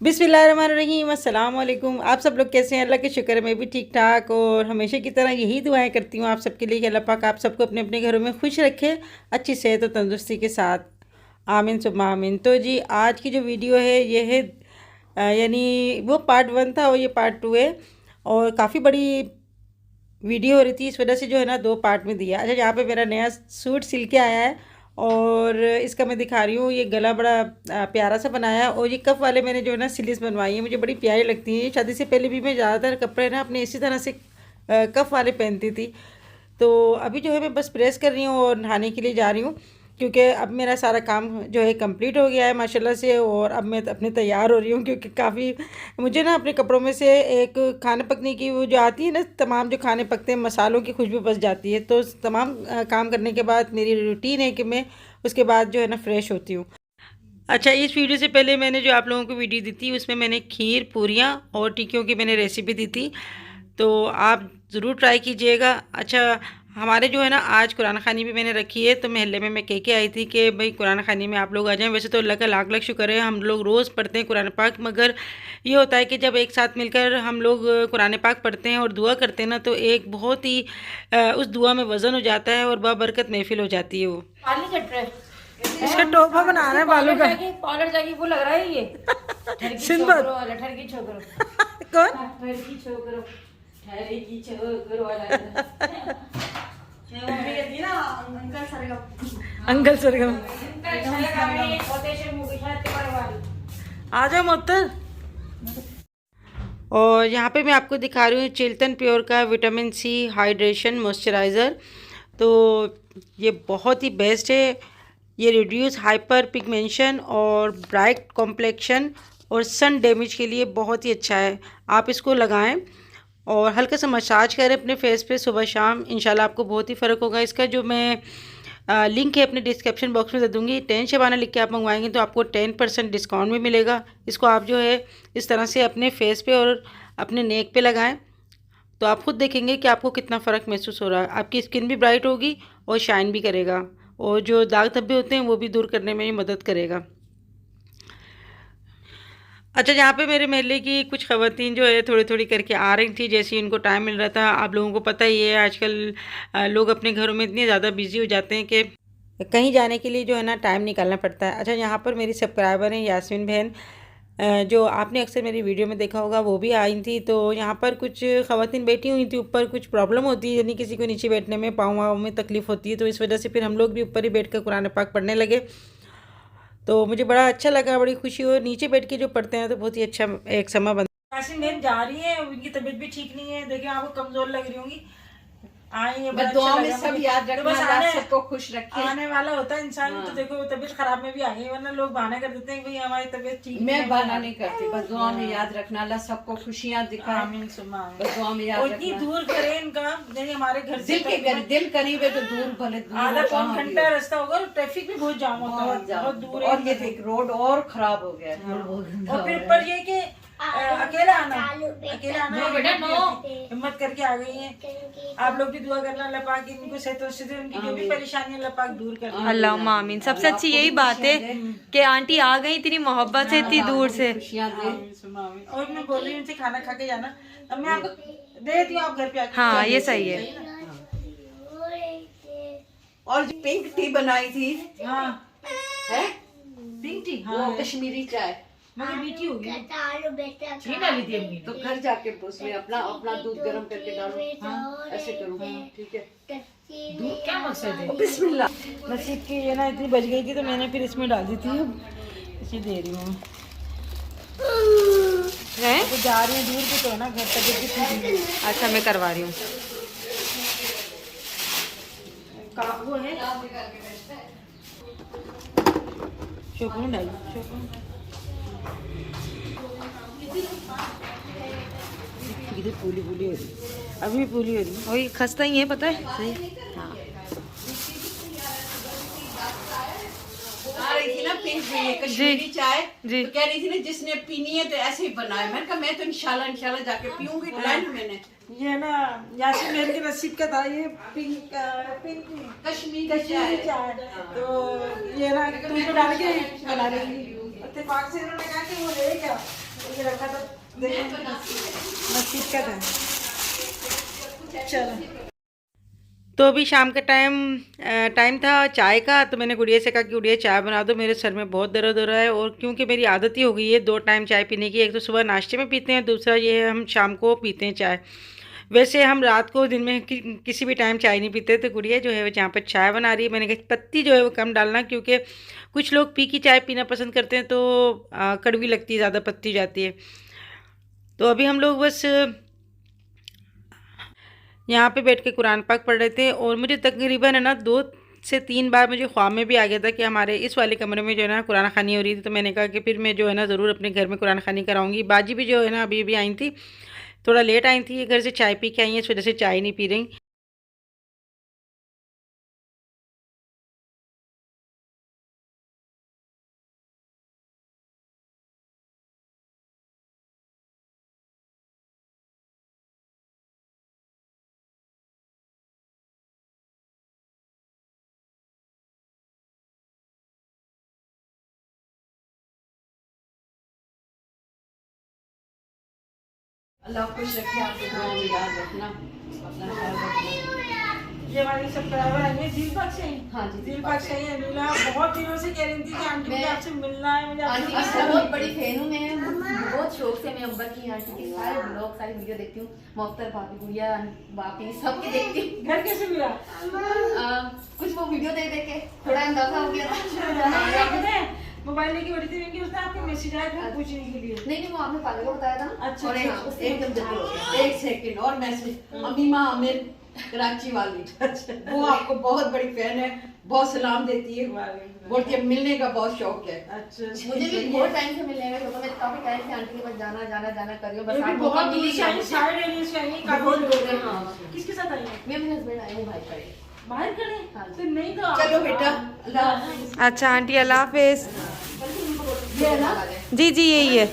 बिस्मिल्लाहिर्रहमानिर्रहीम, अस्सलाम वालेकुम। आप सब लोग कैसे हैं? अल्लाह के शुक्र है मैं भी ठीक ठाक और हमेशा की तरह यही दुआएं करती हूँ आप सबके लिए कि अल्लाह पाक आप सबको अपने अपने घरों में खुश रखे, अच्छी सेहत और तंदुरुस्ती के साथ। आमीन सुम्मा आमीन। तो जी आज की जो वीडियो है ये है यानी वो पार्ट 1 था और ये पार्ट 2 है और काफ़ी बड़ी वीडियो हो रही थी, इस वजह से जो है ना 2 पार्ट में दिया। अच्छा, यहाँ पे मेरा नया सूट सिल के आया है और इसका मैं दिखा रही हूँ। ये गला बड़ा प्यारा सा बनाया है और ये कफ वाले मैंने जो है ना स्लीव्स बनवाई है, मुझे बड़ी प्यारी लगती हैं। शादी से पहले भी मैं ज़्यादातर कपड़े ना अपने इसी तरह से कफ वाले पहनती थी। तो अभी जो है मैं बस प्रेस कर रही हूँ और नहाने के लिए जा रही हूँ, क्योंकि अब मेरा सारा काम जो है कंप्लीट हो गया है माशाल्लाह से। और अब मैं अपने तैयार हो रही हूँ, क्योंकि काफ़ी मुझे ना अपने कपड़ों में से एक खाने पकने की वो जो आती है ना, तमाम जो खाने पकते हैं मसालों की खुशबू बस जाती है। तो तमाम काम करने के बाद मेरी रूटीन है कि मैं उसके बाद जो है ना फ्रेश होती हूँ। अच्छा, इस वीडियो से पहले मैंने जो आप लोगों को वीडियो दी थी उसमें मैंने खीर, पूरियाँ और टिक्कियों की मैंने रेसिपी दी थी, तो आप ज़रूर ट्राई कीजिएगा। अच्छा, हमारे जो है ना आज कुरान खानी भी मैंने रखी है, तो महल्ले में मैं कह के आई थी कि भाई कुरान खानी में आप लोग आ जाएं। वैसे तो अल्लाह का लाख लाख शुक्र है, हम लोग रोज़ पढ़ते हैं कुरान पाक, मगर ये होता है कि जब एक साथ मिलकर हम लोग कुरान पाक पढ़ते हैं और दुआ करते हैं ना, तो एक बहुत ही उस दुआ में वज़न हो जाता है और बाबरकत महफिल हो जाती है। वो इसका टोपा बना रहा है बालों का। पार्लर जाके वो लग रहा है ये सिंबल ठहर की छोकरो कौन? ठहर की छोकरो ठहर की छोकरो वाला मम्मी कहती है ना अंकल सरगम अंकल सरगम। आ जाओ मोहतर। और यहाँ पे मैं आपको दिखा रही हूँ चिल्टन प्योर का विटामिन सी हाइड्रेशन मॉइस्चराइज़र। तो ये बहुत ही बेस्ट है। ये रिड्यूस हाइपर पिगमेंशन और ब्राइट कॉम्प्लेक्शन और सन डैमेज के लिए बहुत ही अच्छा है। आप इसको लगाएं और हल्का सा मसाज करें अपने फेस पे सुबह शाम, इंशाल्लाह आपको बहुत ही फ़र्क होगा। इसका जो मैं लिंक है अपने डिस्क्रिप्शन बॉक्स में दे दूँगी। 10 शबाना लिख के आप मंगवाएंगे तो आपको 10% डिस्काउंट भी मिलेगा। इसको आप जो है इस तरह से अपने फेस पे और अपने नेक पे लगाएं, तो आप खुद देखेंगे कि आपको कितना फ़र्क महसूस हो रहा है। आपकी स्किन भी ब्राइट होगी और शाइन भी करेगा और जो दाग धब्बे होते हैं वो भी दूर करने में भी मदद करेगा। अच्छा, यहाँ पे मेरे महल्ले की कुछ ख़वातीन जो है थोड़ी थोड़ी करके आ रही थी, जैसे उनको टाइम मिल रहा था। आप लोगों को पता ही है आजकल लोग अपने घरों में इतने ज़्यादा बिजी हो जाते हैं कि कहीं जाने के लिए जो है ना टाइम निकालना पड़ता है। अच्छा, यहाँ पर मेरी सब्सक्राइबर हैं यास्मीन बहन, जो आपने अक्सर मेरी वीडियो में देखा होगा, वो भी आई थी। तो यहाँ पर कुछ ख़वातीन बैठी हुई थी ऊपर, कुछ प्रॉब्लम होती है यानी किसी को नीचे बैठने में पाँव वाँव में तकलीफ़ होती है, तो इस वजह से फिर हम लोग भी ऊपर ही बैठ कर कुरान पाक पढ़ने लगे। तो मुझे बड़ा अच्छा लगा, बड़ी खुशी हुई। नीचे बैठ के जो पढ़ते हैं तो बहुत ही अच्छा एक समय बनता है। यासीन बहन जा रही है, उनकी तबीयत भी ठीक नहीं है, देखिए आपको कमज़ोर लग रही होंगी। आई है, बस दुआ में सब याद रखना, अल्लाह सबको खुश रखे। आने वाला होता है इंसान। तो देखो तबीयत खराब में भी आ गई, वरना लोग बहाना कर देते हैं कि भाई हमारी तबीयत ठीक नहीं है। मैं बहाना नहीं करती, बस दुआ में याद रखना, अल्लाह सबको खुशियाँ दिखाए। आमीन सुम्मा आमीन। बस दुआ में याद और इतनी रखना, दूर करे इनका, यानी हमारे घर से दिल करीब है तो दूर भले दूर आधा पौन घंटा रास्ता होगा और ट्रैफिक भी बहुत जाम होता है, बहुत दूर है। और ये देख रोड और खराब हो गया है। और फिर ऊपर ये कि अकेला आना हिम्मत करके आ गई हैं। आप लोग भी दुआ करना अल्लाह पाक इनको सेहत और सेहत, उनकी जो भी परेशानी अल्लाह पाक दूर कर। अल्लाह आमीन। सबसे अच्छी यही बात है कि आंटी आ गई इतनी मोहब्बत से, इतनी दूर से। और मैं बोल रही हूँ उनसे खाना खा के जाना, अब मैं आपको दे देती हूँ, आप घर पे आके। हाँ, ये सही है। और जो पिंक टी बनाई थी, हाँ है पिंक टी, वो कश्मीरी चाय, मगर मीठी होगी। तो घर जाके उसमें अपना अपना दूध गर्म करके डालो। हाँ, ऐसे करो। ठीक है, दूध क्या मकसद है? बिस्मिल्लाह। नसीब की ये ना इतनी बच गई थी तो मैंने फिर इसमें डाल दी थी, इसे दे रही हूँ। तो जा रही हूँ दूर पे, तो है ना घर तक भी ठीक नहीं। अच्छा, मैं करवा रही हूँ। वो है शोकून डाल, शोकून कितनी पूली पूली हो रही, अभी पूली हो रही। वही खस्ता ही है, पता है। सही। हाँ, आ रही थी ना पिंक टी कश्मीरी चाय, जी। तो कह रही थी ना जिसने पीनी है तो ऐसे ही बनाए। मैंने कहा मैं तो इंशाल्लाह जाके पीऊंगी। मैंने ये ना यासीन मेरे के नसीब का था ये पिंक कश्मीरी चाय। तो ये ना दूध में डाल के बना रही थी, इत्तेफाक से इन्होंने कहा कि वो ले क्या, के रखा था, नसीब का था। चलो, तो अभी शाम का टाइम था चाय का। तो मैंने गुड़िया से कहा कि गुड़िया चाय बना दो, मेरे सर में बहुत दर्द हो रहा है। और क्योंकि मेरी आदत ही हो गई है 2 टाइम चाय पीने की, एक तो सुबह नाश्ते में पीते हैं, दूसरा ये है हम शाम को पीते हैं चाय। वैसे हम रात को दिन में किसी भी टाइम चाय नहीं पीते। तो गुड़िया जो है वो जहाँ पर चाय बना रही है, मैंने कहा पत्ती जो है वो कम डालना, क्योंकि कुछ लोग पी की चाय पीना पसंद करते हैं तो कड़वी लगती है, ज़्यादा पत्ती जाती है। तो अभी हम लोग बस यहाँ पे बैठ के कुरान पाक पढ़ रहे थे। और मुझे तकरीबन है ना 2 से 3 बार मुझे ख्वाब में भी आ गया था कि हमारे इस वाले कमरे में जो है ना कुरान खानी हो रही थी। तो मैंने कहा कि फिर मैं जो है ना ज़रूर अपने घर में कुरान खानी कराऊंगी। बाजी भी जो है ना अभी आई थी, थोड़ा लेट आई थी, घर से चाय पी के आई हैं, इस वजह से चाय नहीं पी रही। अल्लाह खुश रखे, आपके दुआ में याद रखना, अपना ख्याल रखना। ये हमारी सब्सक्राइबर आई है दिलपक से। हाँ जी, दिलपक से है। नीला बहुत दिनों से कह रही थी कि आंटी मुझे आपसे मिलना है, मुझे आंटी आपसे की बहुत बड़ी फैन हूँ मैं, बहुत शौक से मैं अंबर की आंटी के सारे ब्लॉग सारी वीडियो देखती हूँ, मोख्तर भाभी गुड़िया बापी सबके देखती हूँ। घर कैसे मिला? कुछ वो वीडियो देख देख के थोड़ा अंदाजा हो गया था। मोबाइल लेके बैठी थी, उसने आपके मैसेज आया था पूछने के लिए। नहीं वो आपने पाले को बताया था ना। अच्छा, और एकदम जल्दी हो गया, 1 सेकंड और मैसेज, अमीमा आमिर कराची वाली, वो आपको बहुत बड़ी फैन है, बहुत सलाम देती है, बोलती है मिलने का बहुत शौक है। अच्छा, मुझे भी बहुत टाइम से मिलने में, तो मैं काफी टाइम से आंटी के पास जाना जाना जाना कर रही हूँ, बस आप बहुत मौका दूर मिल से आई, सारे एरिया से आई, काफी बहुत लोग दूर हैं। है, हाँ। किसके साथ आई है? मैं मेरे हस्बैंड आए हैं भाई करे बाहर खड़े? हाँ। तो नहीं तो चलो बेटा, अल्लाह हाफिज़। अच्छा आंटी, अल्लाह हाफिज। ये है ना, जी जी यही है,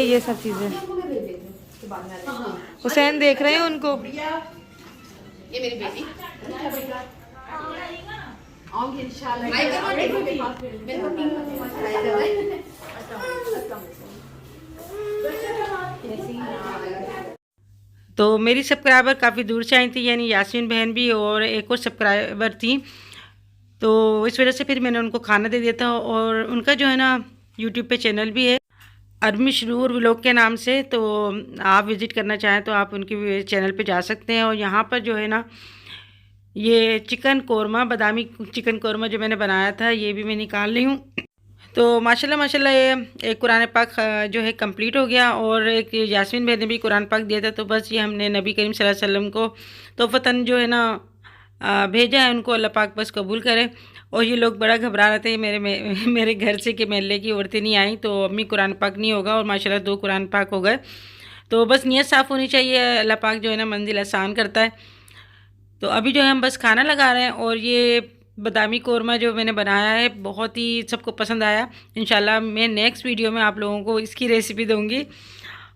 ये सब चीज़ें। उनको मैं भेज देती हूँ, उसके बाद में आ जाएगी। हुसैन देख रहे हैं उनको। ये मेरी बेटी आऊंगी इंशाल्लाह। भाई करो मेरे को 3 महीने ट्राई कर रहे हैं। तो मेरी सब्सक्राइबर काफ़ी दूर से आई थी, यानी यास्मीन बहन भी और एक और सब्सक्राइबर थी। तो इस वजह से फिर मैंने उनको खाना दे दिया था। और उनका जो है ना यूट्यूब पे चैनल भी है, अरमिश नूर व्लॉग के नाम से। तो आप विज़िट करना चाहें तो आप उनके चैनल पे जा सकते हैं। और यहाँ पर जो है ना ये चिकन कौरमा, बादामी चिकन कौरमा जो मैंने बनाया था, ये भी मैं निकाल रही हूँ। तो माशाल्लाह माशाल्लाह ये एक कुरान पाक जो है कंप्लीट हो गया। और एक यास्मीन बहन ने भी कुरान पाक दिया था। तो बस ये हमने नबी करीम सल्लल्लाहु अलैहि वसल्लम को तोहफ़तन जो है ना भेजा है, उनको अल्लाह पाक बस कबूल करे। और ये लोग बड़ा घबरा रहे थे मेरे घर से कि महल्ले की औरतें नहीं आई तो अम्मी कुरान पाक नहीं होगा। और माशाल्लाह 2 कुरान पाक हो गए। तो बस नीयत साफ़ होनी चाहिए, अल्लाह पाक जो है ना मंजिल आसान करता है। तो अभी जो है हम बस खाना लगा रहे हैं। और ये बादामी कौरमा जो मैंने बनाया है बहुत ही सबको पसंद आया। इंशाल्लाह मैं नेक्स्ट वीडियो में आप लोगों को इसकी रेसिपी दूंगी।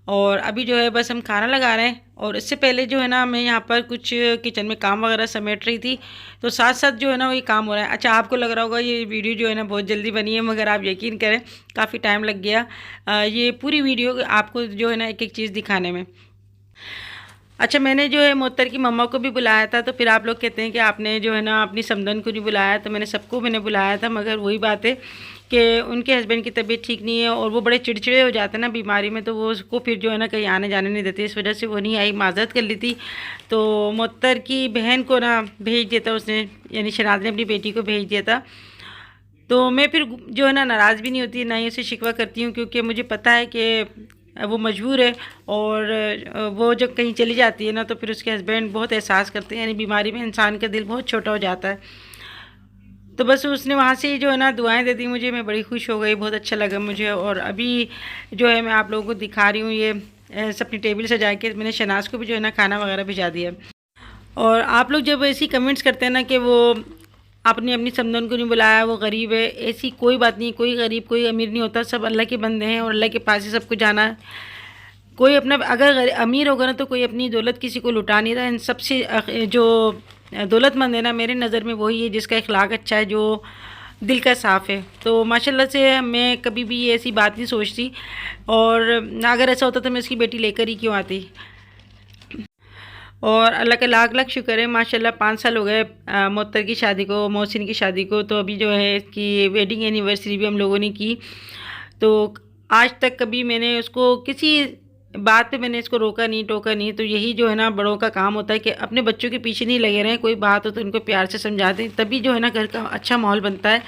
और अभी जो है बस हम खाना लगा रहे हैं। और इससे पहले जो है ना मैं यहाँ पर कुछ किचन में काम वगैरह समेट रही थी, तो साथ साथ जो है ना वही काम हो रहा है। अच्छा, आपको लग रहा होगा ये वीडियो जो है ना बहुत जल्दी बनी है, मगर आप यकीन करें काफ़ी टाइम लग गया ये पूरी वीडियो आपको जो है ना एक एक चीज़ दिखाने में। अच्छा, मैंने जो है मोहत्तर की मम्मा को भी बुलाया था। तो फिर आप लोग कहते हैं कि आपने जो है ना अपनी समदन को नहीं बुलाया। तो मैंने सबको बुलाया था, मगर वही बात है कि उनके हस्बैंड की तबीयत ठीक नहीं है और वो बड़े चिड़चिड़े हो जाते हैं ना बीमारी में। तो वो उसको फिर जो है ना कहीं आने जाने नहीं देते, इस वजह से वो नहीं आई, माजरत कर ली थी। तो मोहत्तर की बहन को ना भेज दिया था उसने, यानी शनाज ने अपनी बेटी को भेज दिया था। तो मैं फिर जो है ना नाराज़ भी नहीं होती, ना ही उसे शिकवा करती हूँ, क्योंकि मुझे पता है कि वो मजबूर है। और वो जब कहीं चली जाती है ना तो फिर उसके हस्बैंड बहुत एहसास करते हैं, यानी बीमारी में इंसान का दिल बहुत छोटा हो जाता है। तो बस उसने वहाँ से जो है ना दुआएं दे दी मुझे, मैं बड़ी खुश हो गई, बहुत अच्छा लगा मुझे। और अभी जो है मैं आप लोगों को दिखा रही हूँ ये अपनी टेबल सजा के मैंने शनाज को भी जो है ना खाना वगैरह भिजा दिया। और आप लोग जब ऐसी कमेंट्स करते हैं ना कि वो आपने अपनी समदन को नहीं बुलाया, वो गरीब है, ऐसी कोई बात नहीं। कोई गरीब कोई अमीर नहीं होता, सब अल्लाह के बंदे हैं और अल्लाह के पास ही सबको जाना है। कोई अपना अगर अमीर होगा ना तो कोई अपनी दौलत किसी को लुटा नहीं रहा। इन सबसे जो दौलतमंद है ना मेरी नज़र में वही है जिसका इखलाक अच्छा है, जो दिल का साफ़ है। तो माशाल्लाह से मैं कभी भी ये ऐसी बात नहीं सोचती, और अगर ऐसा होता तो मैं उसकी बेटी लेकर ही क्यों आती। और अल्लाह का लाख लाख शुक्र है, माशाल्लाह 5 साल हो गए मोहत्तर की शादी को, मोहसिन की शादी को। तो अभी जो है इसकी वेडिंग एनिवर्सरी भी हम लोगों ने की। तो आज तक कभी मैंने उसको किसी बात पे मैंने इसको रोका नहीं, टोका नहीं। तो यही जो है ना बड़ों का काम होता है कि अपने बच्चों के पीछे नहीं लगे रहें, कोई बात हो तो उनको प्यार से समझा दें, तभी जो है ना घर का अच्छा माहौल बनता है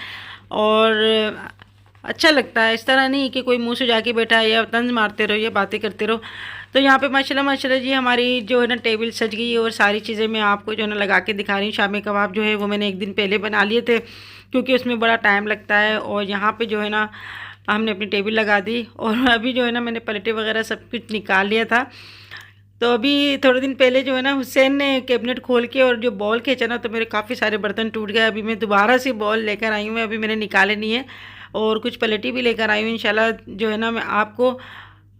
और अच्छा लगता है। इस तरह नहीं कि कोई मुंह से जाके बैठा है या तंज मारते रहो या बातें करते रहो। तो यहाँ पे माशाल्लाह माशाल्लाह जी हमारी जो है ना टेबल सज गई है, और सारी चीज़ें मैं आपको जो है ना लगा के दिखा रही हूँ। शामी कबाब जो है वो मैंने एक दिन पहले बना लिए थे, क्योंकि उसमें बड़ा टाइम लगता है। और यहाँ पे जो है ना हमने अपनी टेबल लगा दी, और अभी जो है ना मैंने पलटे वगैरह सब कुछ निकाल लिया था। तो अभी थोड़े दिन पहले जो है ना हुसैन ने कैबिनेट खोल के और जो बॉल खींचा ना, तो मेरे काफ़ी सारे बर्तन टूट गए। अभी मैं दोबारा से बॉल लेकर आई हूँ, अभी मैंने निकाले नहीं है, और कुछ पलेटी भी लेकर आई हूँ। इंशाल्लाह जो है ना मैं आपको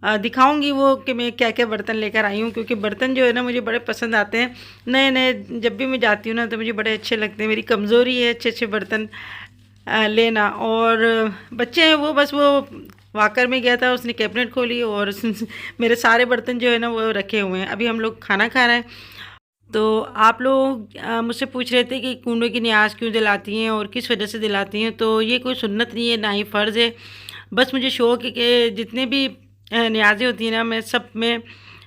दिखाऊंगी वो कि मैं क्या क्या बर्तन लेकर आई हूँ, क्योंकि बर्तन जो है ना मुझे बड़े पसंद आते हैं। नए नए जब भी मैं जाती हूँ ना तो मुझे बड़े अच्छे लगते हैं। मेरी कमज़ोरी है अच्छे अच्छे बर्तन लेना। और बच्चे हैं वो, बस वो वाकर में गया था, उसने कैबिनेट खोली और मेरे सारे बर्तन जो है ना वो रखे हुए हैं। अभी हम लोग खाना खा रहे हैं। तो आप लोग मुझसे पूछ रहे थे कि कूड़े की न्याज क्यों दिलाती हैं और किस वजह से दिलाती हैं। तो ये कोई सुन्नत नहीं है, ना ही फ़र्ज़ है, बस मुझे शौक़ है कि जितने भी न्याज़ें होती हैं ना मैं सब में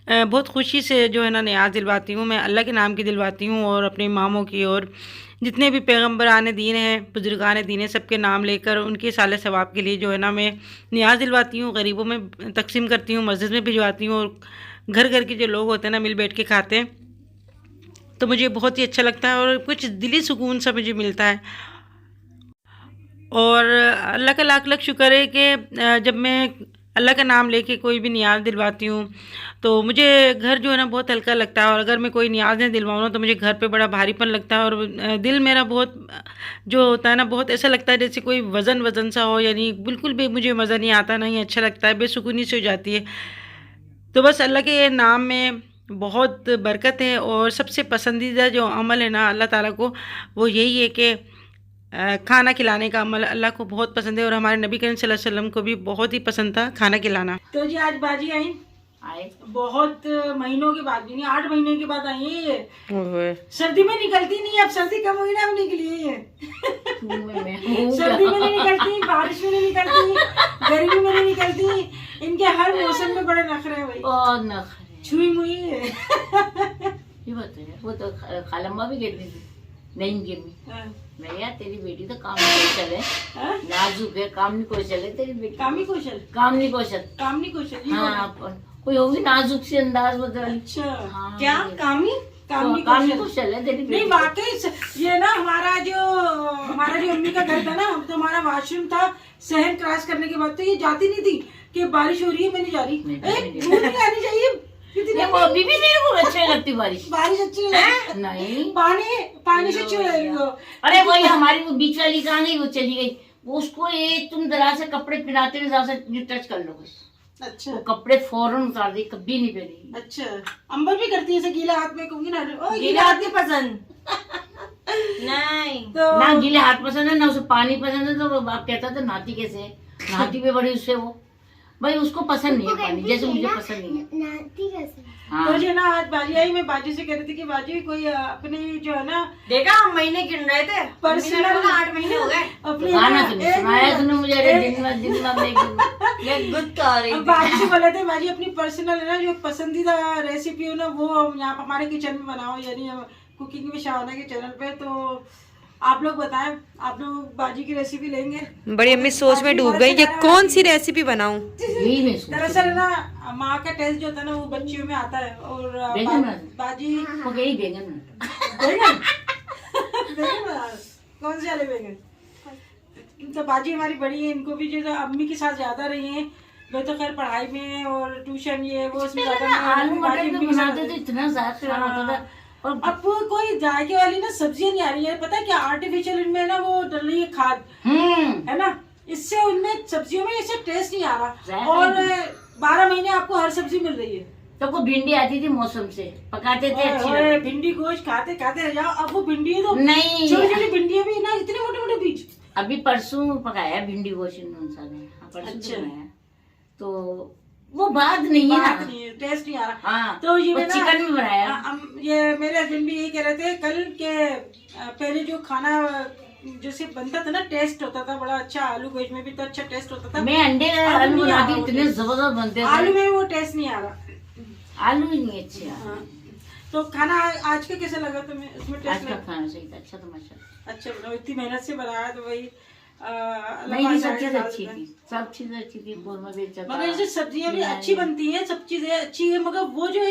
बहुत खुशी से जो है ना न्याज दिलवाती हूँ। मैं अल्लाह के नाम की दिलवाती हूँ, और अपने इमामों की, और जितने भी पैगम्बरान दीन हैं, बुजुर्गान दीन हैं, सबके नाम लेकर उनके साले सवाब के लिए जो है ना मैं न्याज दिलवाती हूँ। गरीबों में तकसीम करती हूँ, मस्जिद में भिजवाती हूँ, और घर घर के जो लोग होते हैं ना मिल बैठ के खाते हैं। तो मुझे बहुत ही अच्छा लगता है और कुछ दिली सुकून सा मुझे मिलता है। और अल्लाह का लाख लाख शुक्र है कि जब मैं अल्लाह का नाम लेके कोई भी नियाज़ दिलवाती हूँ तो मुझे घर जो है ना बहुत हल्का लगता है। और अगर मैं कोई नियाज़ नहीं दिलवाऊँ ना तो मुझे घर पे बड़ा भारीपन लगता है, और दिल मेरा बहुत जो होता है ना बहुत ऐसा लगता है जैसे कोई वज़न वज़न सा हो, यानी बिल्कुल भी मुझे मज़ा नहीं आता, नहीं अच्छा लगता है, बेसुकूनी से हो जाती है। तो बस अल्लाह के नाम में बहुत बरकत है। और सबसे पसंदीदा जो अमल है ना अल्लाह ताला को, वो यही है कि खाना खिलाने का अमल अल्लाह को बहुत पसंद है, और हमारे नबी करीम सल्लल्लाहु अलैहि वसल्लम को भी बहुत ही पसंद था खाना खिलाना। तो जी आज बाजी आई बहुत महीनों के बाद, नहीं 8 महीने के बाद आई है ये। सर्दी में निकलती नहीं, अब सर्दी कम हुई ना, अब निकली है सर्दी में नहीं निकलती, बारिश में नहीं निकलती, गर्मी में नहीं निकलती, इनके हर मौसम में बड़े नखरे हैं भाई, छुई मुई है। ये बताइए, वो तो खालम्मा भी कहती थी नहीं गिरनी, नहीं यार तेरी बेटी तो काम नहीं कौशल है, नाजुक है, काम नहीं कौशल है तेरी बेटी, काम नहीं कौशल, काम नहीं कौशल, काम नहीं कौशल। हाँ कोई होगी नाजुक से अंदाज बदल। अच्छा हाँ, क्या कामी काम नहीं कौशल है तेरी बेटी। नहीं वाकई ये ना हमारा जो अम्मी का घर था ना, तो हमारा वॉशरूम था शहर क्रॉस करने के बाद, तो ये जाती नहीं थी कि बारिश हो रही है मैं नहीं जा रही, धूप नहीं आनी चाहिए। वो अभी भी मेरे को अच्छी लगती बारिश, बारिश अच्छी लगती नहीं पानी से अच्छी लगेगी वो। अरे वही हमारी वो बीच वाली कहाँ गई, वो चली गई, वो उसको एक तुम जरा से कपड़े पहनाते हुए जरा से टच कर लो बस, अच्छा वो कपड़े फौरन उतार दी, कभी नहीं पहनेगी। अच्छा अंबर भी करती है ऐसे गीला हाथ में, कहूंगी ना गीला हाथ नहीं पसंद नहीं तो ना गीले हाथ पसंद है ना उसे पानी पसंद है। तो वो बाप कहता था नहाती कैसे, नहाती पे बड़ी उससे वो भाई उसको पसंद नहीं है पानी, जैसे मुझे पसंद नहीं है। हाँ। तो जो ना आज बाजी आई, मैं बाजी से कह रही थी कि बाजी कोई अपनी जो है ना देखा हम महीने गिन रहे थे, पर्सनल 8 महीने हो गए अपनी गाना तुमने सुनाया तुमने मुझे, अरे दिन ये गुद कर रही थी। बाजी से बोले थे बाजी अपनी पर्सनल है ना जो पसंदीदा रेसिपी हो ना वो हम यहाँ हमारे किचन में बनाओ, यानी कुकिंग में शाहाना के चैनल पे। तो आप लोग बताएं, आप लोग बाजी की रेसिपी लेंगे? बड़ी अम्मी सोच में डूब गई, ये कौन सी रेसिपी बनाऊं। यही मैं सोच दरअसल ना माँ का टेस्ट जो होता है ना वो बच्चियों में आता है, और बाजी यही बैंगन कौन से वाले बैंगन, तो बाजी हमारी बड़ी है, इनको भी जो अम्मी के साथ ज्यादा रही है, वे तो खैर पढ़ाई में और ट्यूशन ये वो उसमें आलू मटर तो बनाते तो इतना ज्यादा होता था। और अब कोई जायके वाली ना सब्जियां नहीं आ रही है, पता है क्या आर्टिफिशियल इनमें ना वो डल रही है खाद, है ना, इससे उनमें सब्जियों में इससे टेस्ट नहीं आ रहा। और 12 महीने आपको हर सब्जी मिल रही है। तो को भिंडी आती थी मौसम से, पकाते थे अच्छी लगती। भिंडी गोश्त खाते खाते रह जाओ। अब वो भिंडी तो नहीं छोटी छोटी भिंडियां भी ना, इतने मोटे मोटे बीज अभी परसों पकाया भिंडी गोश्त मसाले, परसों अच्छा। बनाया, तो वो बात नहीं है बात ना। नहीं है, टेस्ट नहीं आ रहा। हाँ, तो ये वो मैं ना चिकन में बनाया। ये मेरे हस्बैंड भी यही कह रहे थे कल के पहले जो खाना जैसे बनता था ना, टेस्ट होता था बड़ा अच्छा, आलू गोश्त में भी तो अच्छा टेस्ट होता था। मैं अंडे का अब आलू नहीं आ बनाती रहा हूँ, वो इतने taste। जबरदस्त बनते आलू थे। में वो टेस्ट नहीं आ रहा। आलू ही नहीं अच्छे आ हाँ। तो खाना आज का कैसा लगा तुम्हें? उसमें आज टेस्ट का खाना सही था, अच्छा था माशाल्लाह। अच्छा बनाओ, इतनी मेहनत से बनाया तो वही नहीं, सब चीज अच्छी थी, सब चीज अच्छी थी, बोरमा भी अच्छा था। मगर जैसे सब्जियां भी अच्छी बनती हैं, सब चीजें अच्छी है, मगर वो जो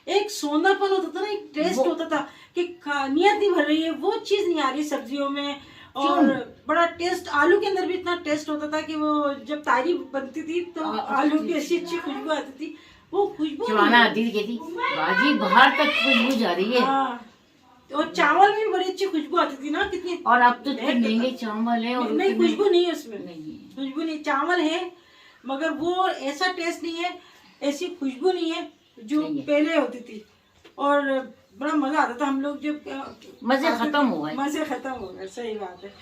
एक सोनापन होता था ना, एक टेस्ट होता था कि नियत नहीं भर रही है, वो चीज नहीं आ रही सब्जियों में। और बड़ा टेस्ट, आलू के अंदर भी इतना टेस्ट होता था कि वो जब तारी बनती थी तो आलू की ऐसी अच्छी खुशबू आती थी, वो खुशबू जवाना आती कहती बाजी बाहर तक खुशबू जा रही है। हाँ। और चावल में भी बड़ी अच्छी खुशबू आती थी ना, कितनी। और अब तो इतने महंगे चावल है और नहीं, उतने- खुशबू नहीं है उसमें, नहीं है। खुशबू नहीं, चावल है मगर वो ऐसा टेस्ट नहीं है, ऐसी खुशबू नहीं है जो नहीं है। पहले होती थी। और बड़ा मजा आता था हम लोग जब मजे खत्म हो गए। मजे खत्म हो गए, सही बात है।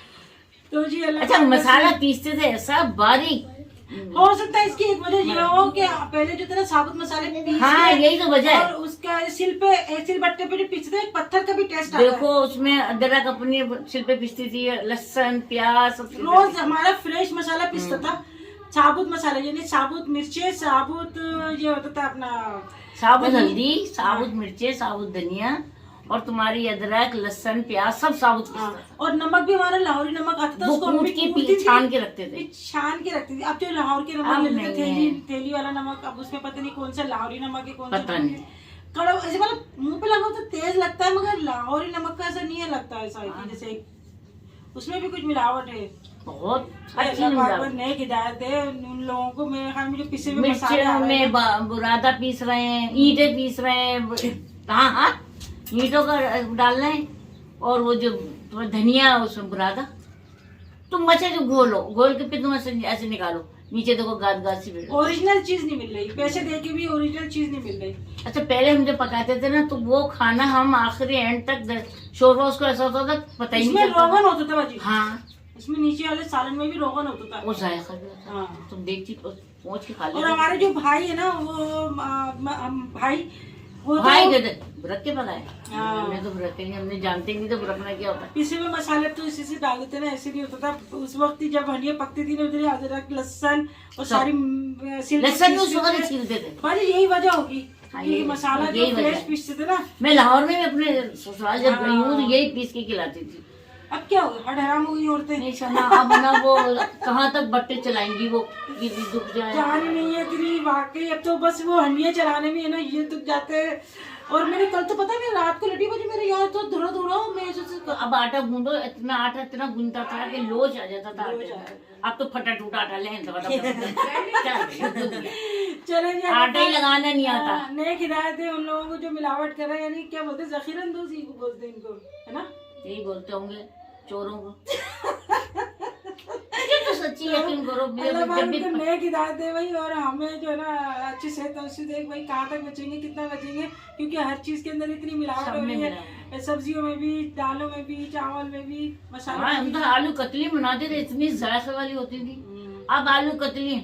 तो जी अल्लाह अच्छा, पाक मसाला पीसते थे ऐसा बारीक। हो सकता है इसकी एक वजह ये हो कि पहले जो थे ना साबुत मसाले पीस हाँ, के यही तो वजह है। और उसका सिल बट्टे पे जो पीसते थे, पत्थर का भी टेस्ट आता देखो उसमें अदरक अपनी सिल पे पीसती थी, लहसुन प्याज सब है। सिल पे रोज पीसती हमारा फ्रेश मसाला पीसता था, साबुत मसाला यानी साबुत मिर्चे, साबुत ये होता था अपना थी। साबुत हल्दी, साबुत मिर्चे, साबुत धनिया और तुम्हारी अदरक लहसुन प्याज सब साबुत हाँ, पीसता। और नमक भी हमारा लाहौरी नमक आता था, वो उसको हम कूट भी के कूटती थी, छान के रखते थे। छान के रखती थी। अब जो लाहौर के अब नमक मिलते नहीं थैली है। थैली वाला नमक, अब उसमें पता नहीं कौन सा लाहौरी नमक है, कौन सा पता नहीं। कड़वा, ऐसे मतलब मुंह पे लगा तो तेज लगता है, मगर लाहौरी नमक का ऐसा नहीं है, लगता है ऐसा है कि जैसे उसमें भी कुछ मिलावट है। बहुत अल्लाह अच्छी पाक मिलावट। पर नेक हिदायत दे उन लोगों को। मेरे ख्याल में जो पिसे हुए मसाले मिर्चों आ रहे में हैं, बुरादा पीस रहे हैं, ईंटे पीस रहे हैं। हाँ हाँ, ईंटों का डालना है और वो जो तुम्हारा धनिया है उसमें बुरादा। तुम मच्छर जो घोलो, घोल के फिर तुम ऐसे निकालो, नीचे देखो गाद गाद सी बैठ। ओरिजिनल चीज नहीं मिल रही, पैसे दे के भी ओरिजिनल चीज नहीं मिल रही। अच्छा, पहले हम जब पकाते थे ना तो वो खाना हम आखिरी एंड तक शोरबा उसको ऐसा होता था पता ही इसमें नहीं चलता। रोगन होता था बाजी, हाँ, इसमें नीचे वाले सालन में भी रोगन होता था। वो जायका भी होता। हाँ। तुम देखती पहुंच के खा और लेते। हमारे जो भाई है ना, वो भाई वो भाई तो कहते व्रत के पकाए। हाँ। हमने तो व्रत ही नहीं, हमने जानते ही नहीं तो व्रतना क्या होता है। पिसे हुए मसाले तो इसी से डाल देते ना, ऐसे नहीं होता था उस वक्त ही जब हंडिया पकती थी ना, उधर ही अदरक लहसुन और सारी लहसुन भी उस वक्त छीलते थे। भाई यही वजह होगी हाँ, कि यही मसाला वजह- जो यही वजह फ्रेश है। पीसते थे ना। मैं लाहौर में भी अपने ससुराल जब गई हूँ तो हाँ। यही पीस के खिलाती थी। अब क्या होगा, हट हराम हो गई औरतें, नहीं शर्मा, अब ना वो कहाँ तक बट्टे चलाएंगी, वो कि दुख जाए। जान ही नहीं है तेरी वाकई। अब तो बस वो हंडिया चलाने में है ना, ये दुख जाते हैं। और मैंने कल तो पता नहीं रात को लटी बजी मेरे यहाँ तो धुरा धुरा मैं अब आटा गूंदो, इतना आटा इतना गूंदता था कि लोच आ जाता था आटे का। अब तो फटा टूटा आटा ले चले जी, आटा ही लगाना नहीं आता। नेक हिदायत है उन लोगों को जो मिलावट कर रहे हैं, यानी क्या बोलते हैं, जखीरंदोजी को बोलते हैं इनको, है ना। यही बोलते होंगे चोरों को। ये तो सच्ची यकीन करो, अल्लाह पाक जब भी उनको नेक हिदायत दे भाई। और हमें जो है ना अच्छी सेहत उससे देख भाई, कहाँ तक बचेंगे, कितना बचेंगे, क्योंकि हर चीज के अंदर इतनी मिलावट सब हो में रही है, सब्जियों में भी, दालों में भी, चावल में भी, मसालों हाँ, में हम भी। तो आलू कतली बनाते थे, इतनी जायके वाली होती थी। अब आलू कतली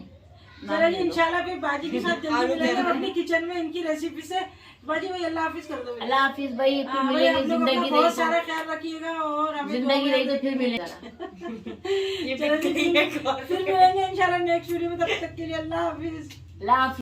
चलो जी, इंशाल्लाह फिर बाजी के साथ जल्दी मिलेंगे अपनी किचन में इनकी रेसिपी से। बाजी भाई अल्लाह हाफिज कर दो। अल्लाह हाफिज भाई, फिर हाँ, भाई, मिलेंगे। आप लोग अपना जिंदगी बहुत रही सारा ख्याल रखिएगा और तो हमें जिंदगी रही तो फिर मिलेगा। चलो जी, फिर मिलेंगे इंशाल्लाह नेक्स्ट वीडियो में। तब तक के लिए अल्लाह हाफिज। अल्लाह हाफिज।